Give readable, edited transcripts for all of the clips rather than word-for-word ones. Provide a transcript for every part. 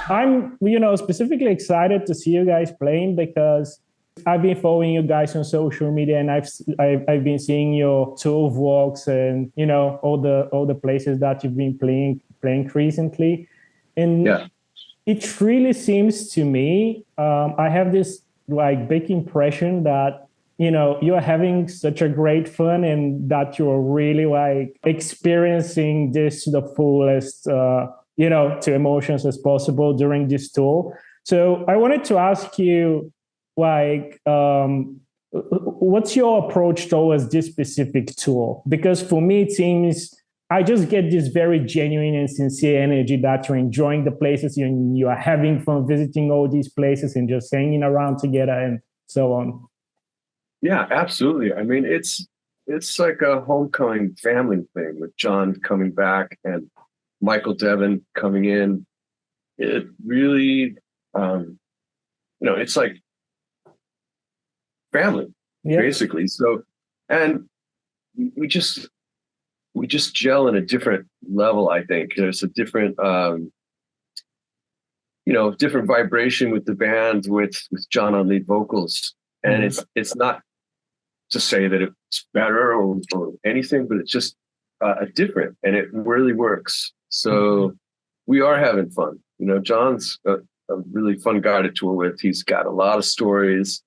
I'm, specifically excited to see you guys playing because I've been following you guys on social media, and I've been seeing your tour of walks and all the places that you've been playing recently, and Yeah. it really seems to me, I have this like big impression that you're having such a great fun and that you're really like experiencing this to the fullest, to emotions as possible during this tour. So I wanted to ask you, like, what's your approach towards this specific tour? Because for me, it seems I just get this very genuine and sincere energy that you're enjoying the places, you are having fun visiting all these places and just hanging around together and so on. Yeah, absolutely. I mean, it's like a homecoming family thing with John coming back and Michael Devin coming in. It really, it's like family, basically. So, and we just gel in a different level. I think there's a different, different vibration with the band with John on lead vocals, and it's not to say that it's better or anything, but it's just different, and it really works. So we are having fun. John's a really fun guy to tour with. He's got a lot of stories.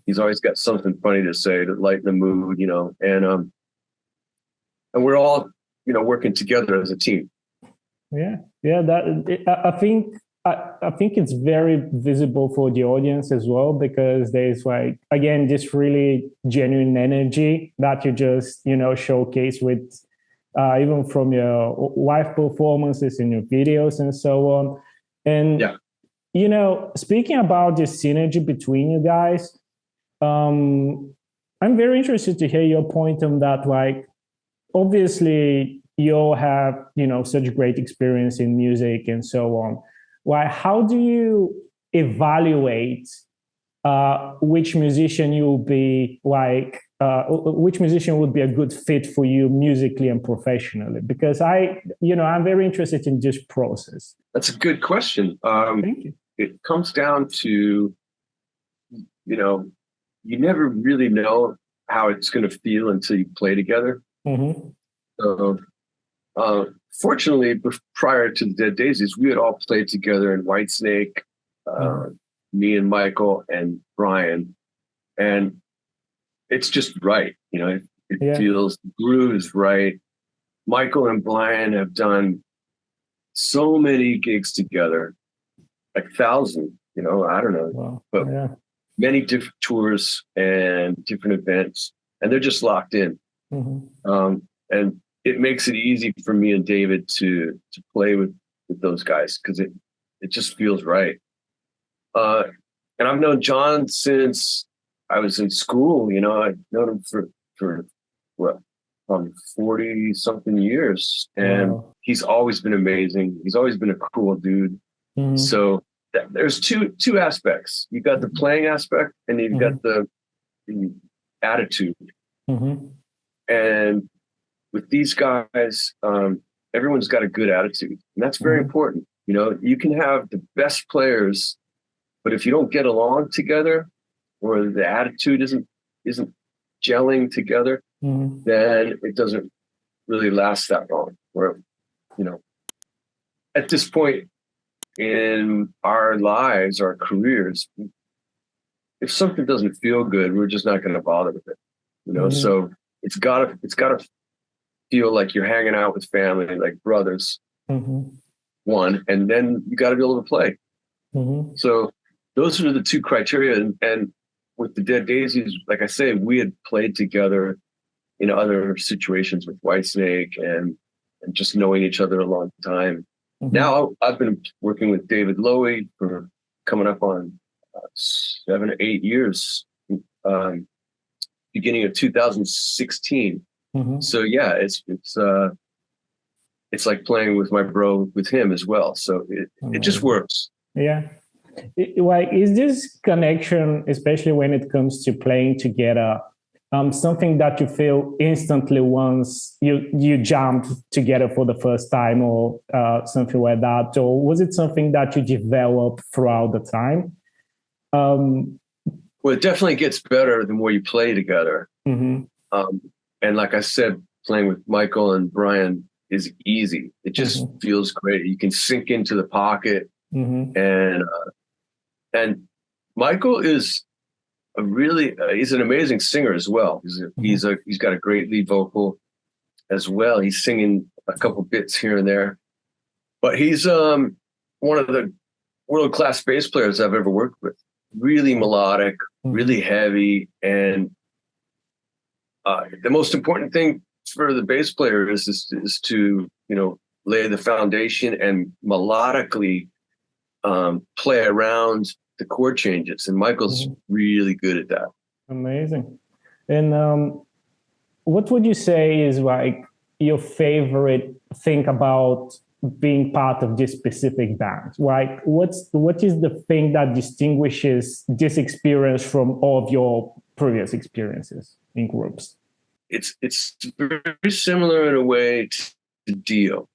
He's always got something funny to say to lighten the mood, and we're all, working together as a team. Yeah. I think it's very visible for the audience as well, because there's like, again, this really genuine energy that you just, showcase with, even from your live performances in your videos and so on. And, speaking about this synergy between you guys, I'm very interested to hear your point on that. Like, obviously you all have, such great experience in music and so on. Why? How do you evaluate which musician you will be like? Which musician would be a good fit for you musically and professionally? Because I'm very interested in this process. That's a good question. Thank you. It comes down to, you never really know how it's going to feel until you play together. So, fortunately, prior to the Dead Daisies, we had all played together in Whitesnake, me and Michael and Brian, and it's just right. It feels, the groove is right. Michael and Brian have done so many gigs together, like 1,000, I don't know, but many different tours and different events, and they're just locked in. And it makes it easy for me and David to play with those guys because it just feels right. And I've known John since I was in school. I've known him for 40 something years, and he's always been amazing. He's always been a cool dude. So there's two aspects. You got the playing aspect, and you've got the attitude. And with these guys, everyone's got a good attitude, and that's very important. You can have the best players, but if you don't get along together, or the attitude isn't gelling together, then it doesn't really last that long. Or, at this point in our lives, our careers, if something doesn't feel good, we're just not going to bother with it. So it's gotta feel like you're hanging out with family, like brothers, one, and then you got to be able to play. So those are the two criteria. And with the Dead Daisies, like I say, we had played together in other situations with Whitesnake and just knowing each other a long time. Now I've been working with David Lowy for coming up on 7 or 8 years, beginning of 2016. So yeah, it's like playing with my bro with him as well. So it just works. Yeah. Like, is this connection, especially when it comes to playing together, something that you feel instantly once you jumped together for the first time, or something like that? Or was it something that you developed throughout the time? Well, it definitely gets better the more you play together. Mm-hmm. And like I said, playing with Michael and Brian is easy. It just feels great. You can sink into the pocket, and Michael is he's an amazing singer as well. He's got a great lead vocal as well. He's singing a couple bits here and there, but he's one of the world-class bass players I've ever worked with. Really melodic, really heavy, and the most important thing for the bass player is to lay the foundation and melodically play around the chord changes, and Michael's really good at that. Amazing. And what would you say is like your favorite thing about being part of this specific band? Like, what is the thing that distinguishes this experience from all of your previous experiences in groups? It's very similar in a way to Dio,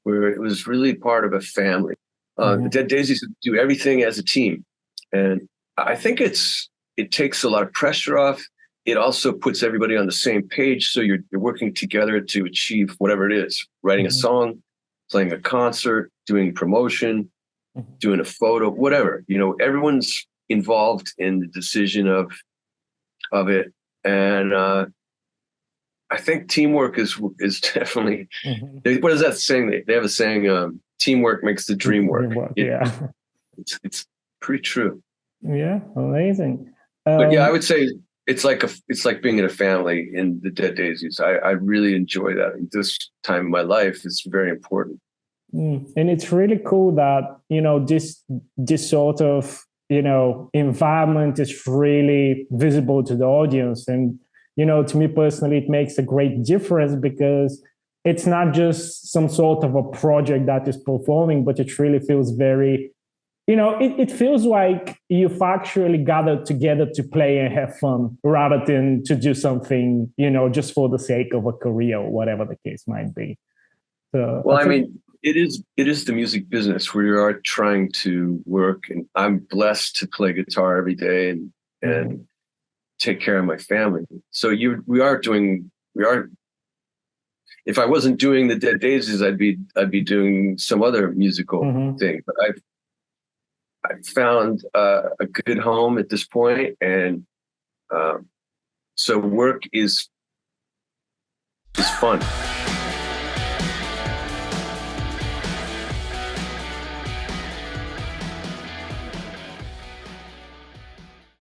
where it was really part of a family. The Dead Daisies do everything as a team, and I think it takes a lot of pressure off. It also puts everybody on the same page, so you're working together to achieve whatever it is: writing a song, playing a concert, doing promotion, doing a photo, whatever. Everyone's involved in the decision of it, and I think teamwork is definitely. What is that saying? They have a saying: "Teamwork makes the dream work." It's pretty true. Yeah, amazing. But yeah, I would say it's like being in a family in the Dead Daisies. I really enjoy that. At this time in my life, it's very important. And it's really cool that this sort of environment is really visible to the audience, and to me personally, it makes a great difference because it's not just some sort of a project that is performing, but it really feels very, it feels like you've actually gathered together to play and have fun rather than to do something, just for the sake of a career or whatever the case might be. So, well, I mean, it is the music business where you are trying to work, and I'm blessed to play guitar every day and take care of my family. So we are. If I wasn't doing the Dead Daisies, I'd be doing some other musical thing. But I've found a good home at this point, and so work is fun.